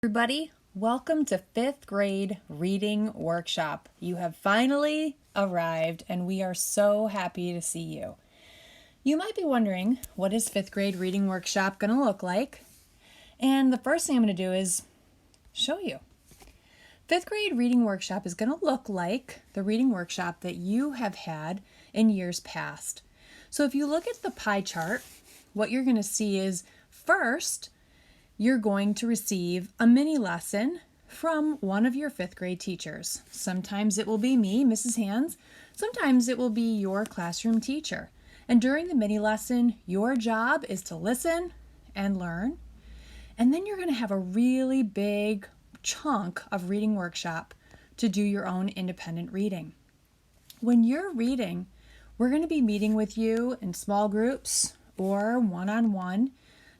Everybody, welcome to 5th grade reading workshop. You have finally arrived and we are so happy to see you. You might be wondering, what is 5th grade reading workshop going to look like? And the first thing I'm going to do is show you. 5th grade reading workshop is going to look like the reading workshop that you have had in years past. So if you look at the pie chart, what you're going to see is first, you're going to receive a mini lesson from one of your 5th grade teachers. Sometimes it will be me, Mrs. Hands. Sometimes it will be your classroom teacher. And during the mini lesson, your job is to listen and learn. And then you're going to have a really big chunk of reading workshop to do your own independent reading. When you're reading, we're going to be meeting with you in small groups or one-on-one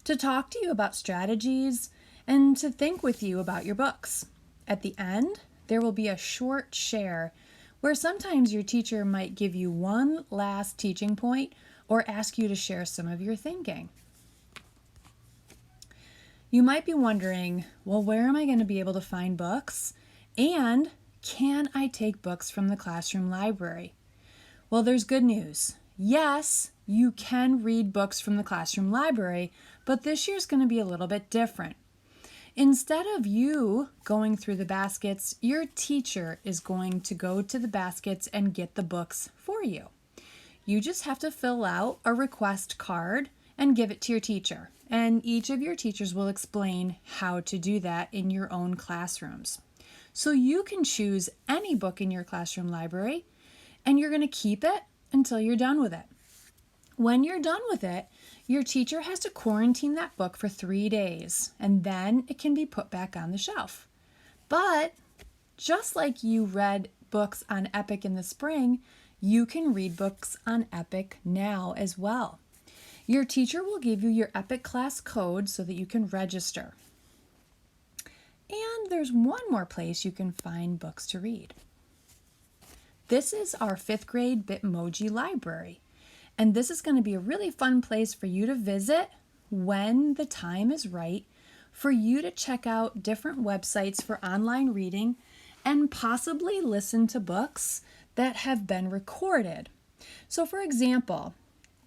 to talk to you about strategies and to think with you about your books. At the end, there will be a short share where sometimes your teacher might give you one last teaching point or ask you to share some of your thinking. You might be wondering, well, where am I going to be able to find books? And can I take books from the classroom library? Well, there's good news. Yes, you can read books from the classroom library, but this year's going to be a little bit different. Instead of you going through the baskets, your teacher is going to go to the baskets and get the books for you. You just have to fill out a request card and give it to your teacher. And each of your teachers will explain how to do that in your own classrooms. So you can choose any book in your classroom library, and you're going to keep it until you're done with it. When you're done with it, your teacher has to quarantine that book for 3 days, and then it can be put back on the shelf. But just like you read books on Epic in the spring, you can read books on Epic now as well. Your teacher will give you your Epic class code so that you can register. And there's one more place you can find books to read. This is our 5th grade Bitmoji library. And this is going to be a really fun place for you to visit when the time is right, for you to check out different websites for online reading and possibly listen to books that have been recorded. So for example,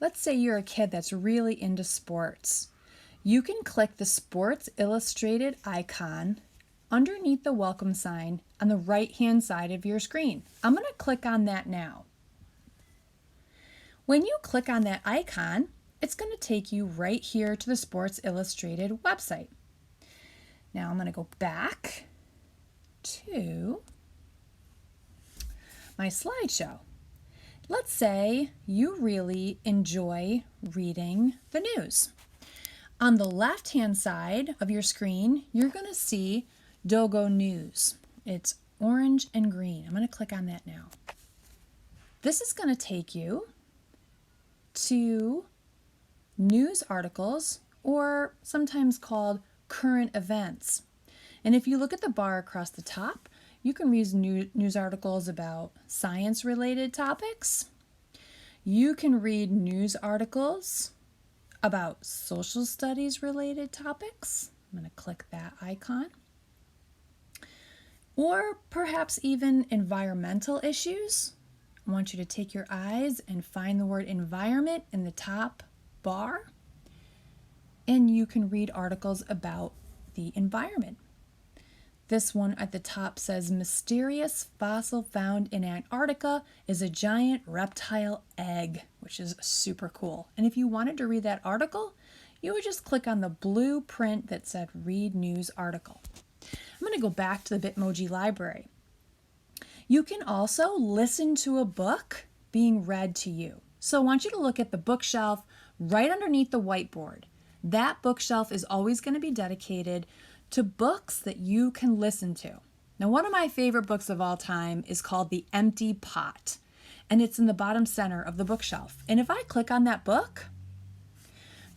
let's say you're a kid that's really into sports. You can click the Sports Illustrated icon underneath the welcome sign on the right-hand side of your screen. I'm going to click on that now. When you click on that icon, it's going to take you right here to the Sports Illustrated website. Now I'm going to go back to my slideshow. Let's say you really enjoy reading the news. On the left-hand side of your screen, you're going to see Dogo News. It's orange and green. I'm going to click on that now. This is going to take you to news articles, or sometimes called current events. And if you look at the bar across the top, you can read news articles about science-related topics. You can read news articles about social studies-related topics. I'm going to click that icon. Or perhaps even environmental issues. I want you to take your eyes and find the word environment in the top bar, and you can read articles about the environment. This one at the top says, mysterious fossil found in Antarctica is a giant reptile egg, which is super cool. And if you wanted to read that article, you would just click on the blue print that said read news article. I'm going to go back to the Bitmoji library. You can also listen to a book being read to you. So I want you to look at the bookshelf right underneath the whiteboard. That bookshelf is always going to be dedicated to books that you can listen to. Now, one of my favorite books of all time is called The Empty Pot, and it's in the bottom center of the bookshelf. And if I click on that book,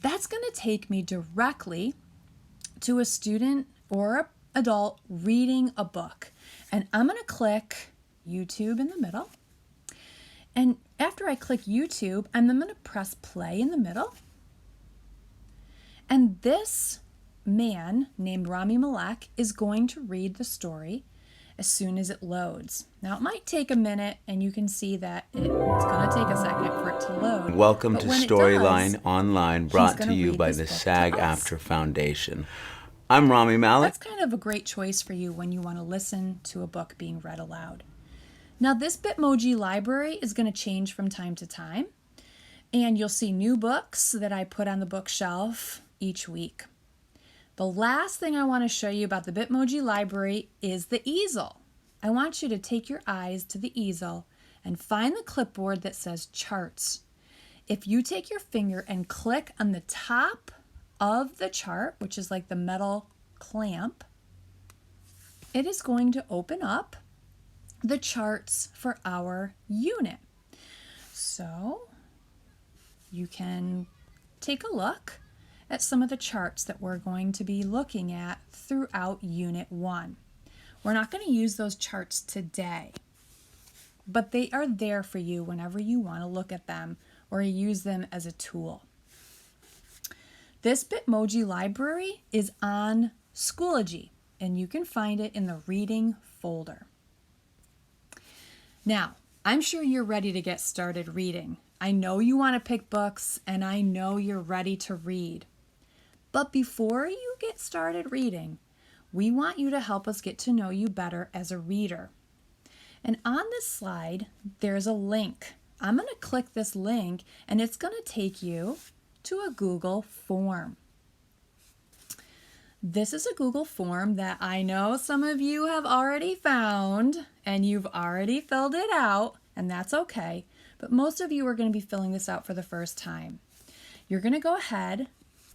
that's going to take me directly to a student or an adult reading a book. And I'm going to click YouTube in the middle. And after I click YouTube, I'm then going to press play in the middle. And this man named Rami Malek is going to read the story as soon as it loads. Now, it might take a minute, and you can see that it's going to take a second for it to load. Welcome but to when it Storyline does, Online, he's brought going to to you read by this the book to us. SAG-AFTRA Foundation. I'm Rami Malek. That's kind of a great choice for you when you want to listen to a book being read aloud. Now, this Bitmoji library is going to change from time to time, and you'll see new books that I put on the bookshelf each week. The last thing I want to show you about the Bitmoji library is the easel. I want you to take your eyes to the easel and find the clipboard that says charts. If you take your finger and click on the top of the chart, which is like the metal clamp, it is going to open up the charts for our unit. So you can take a look at some of the charts that we're going to be looking at throughout Unit 1. We're not going to use those charts today, but they are there for you whenever you want to look at them or use them as a tool. This Bitmoji library is on Schoology, and you can find it in the Reading folder. Now, I'm sure you're ready to get started reading. I know you want to pick books, and I know you're ready to read. But before you get started reading, we want you to help us get to know you better as a reader. And on this slide, there's a link. I'm going to click this link, and it's going to take you to a Google form. This is a Google form that I know some of you have already found, and you've already filled it out, and that's okay. But most of you are going to be filling this out for the first time. You're going to go ahead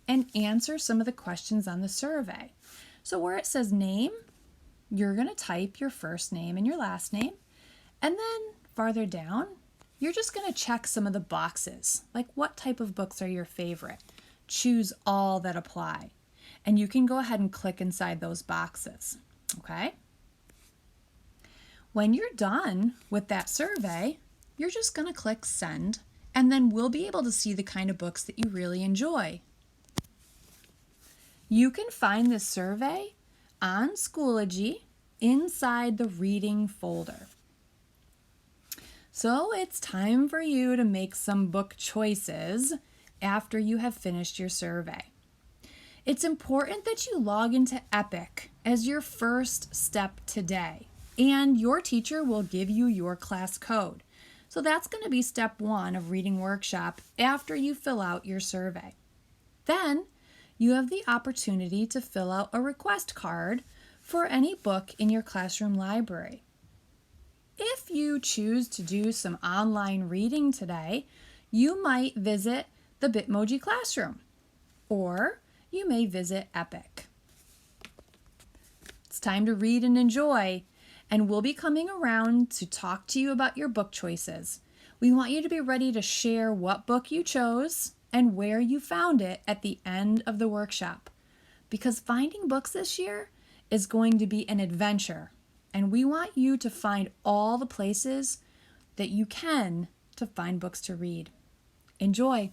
and answer some of the questions on the survey. So where it says name, you're going to type your first name and your last name. And then farther down, you're just going to check some of the boxes, like what type of books are your favorite. Choose all that apply. And you can go ahead and click inside those boxes, okay? When you're done with that survey, you're just going to click send, and then we'll be able to see the kind of books that you really enjoy. You can find this survey on Schoology inside the Reading folder. So it's time for you to make some book choices after you have finished your survey. It's important that you log into Epic as your first step today, and your teacher will give you your class code. So that's going to be step 1 of Reading Workshop after you fill out your survey. Then you have the opportunity to fill out a request card for any book in your classroom library. If you choose to do some online reading today, you might visit the Bitmoji Classroom, or you may visit Epic. It's time to read and enjoy, and we'll be coming around to talk to you about your book choices. We want you to be ready to share what book you chose and where you found it at the end of the workshop, because finding books this year is going to be an adventure, and we want you to find all the places that you can to find books to read. Enjoy!